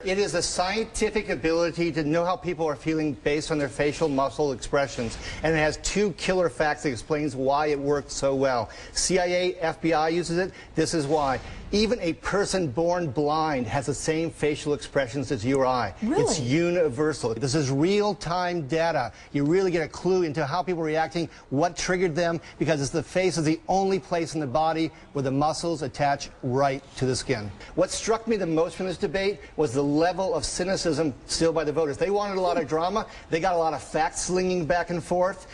It is a scientific ability to know how people are feeling based on their facial muscle expressions, and it has two killer facts that explains why it works so well. CIA, FBI uses it. This is why. Even a person born blind has the same facial expressions as you or I. Really? It's universal. This is real-time data. You really get a clue into how people are reacting, what triggered them, because it's the face is the only place in the body where the muscles attach right to the skin. What struck me the most from this debate was the level of cynicism still by the voters. They wanted a lot of drama. They got a lot of fact slinging back and forth.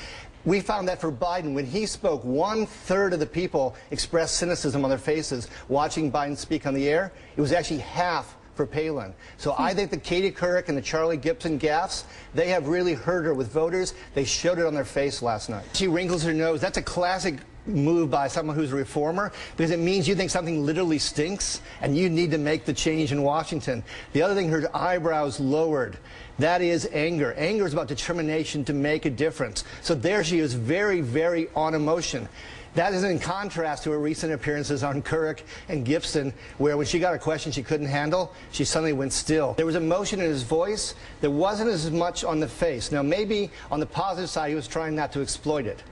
We found that for Biden, when he spoke, 1/3 of the people expressed cynicism on their faces watching Biden speak on the air. It was actually half for Palin. So I think the Katie Couric and the Charlie Gibson gaffes, they have really hurt her with voters. They showed it on their face last night. She wrinkles her nose. That's a classic move by someone who's a reformer, because it means you think something literally stinks and you need to make the change in Washington. The other thing, her eyebrows lowered. That is anger. Anger is about determination to make a difference. So there she is, very, very on emotion. That is in contrast to her recent appearances on Couric and Gibson, where when she got a question she couldn't handle, she suddenly went still. There was emotion in his voice. There wasn't as much on the face. Now, maybe on the positive side, he was trying not to exploit it.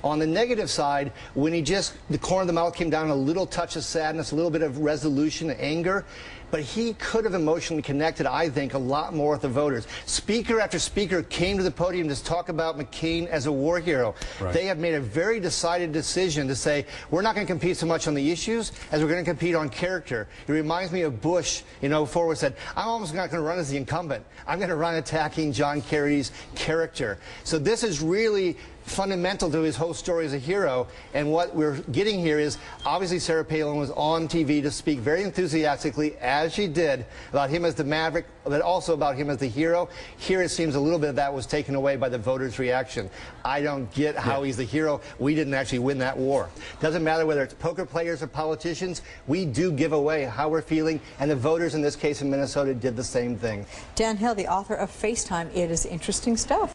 On the negative side, when the corner of the mouth came down, a little touch of sadness, a little bit of resolution, anger, but he could have emotionally connected, I think, a lot more with the voters. Speaker after speaker came to the podium to talk about McCain as a war hero. Right. They have made a very decided decision to say, we're not going to compete so much on the issues as we're going to compete on character. It reminds me of Bush, before said, I'm almost not going to run as the incumbent. I'm going to run attacking John Kerry's character. So this is really fundamental to his whole story as a hero, and what we're getting here is obviously Sarah Palin was on TV to speak very enthusiastically, as she did, about him as the maverick, but also about him as the hero. Here it seems a little bit of that was taken away by the voters' reaction. I don't get how he's the hero. We didn't actually win that war. Doesn't matter whether it's poker players or politicians, we do give away how we're feeling, and the voters in this case in Minnesota did the same thing. Dan Hill, the author of FaceTime, it is interesting stuff.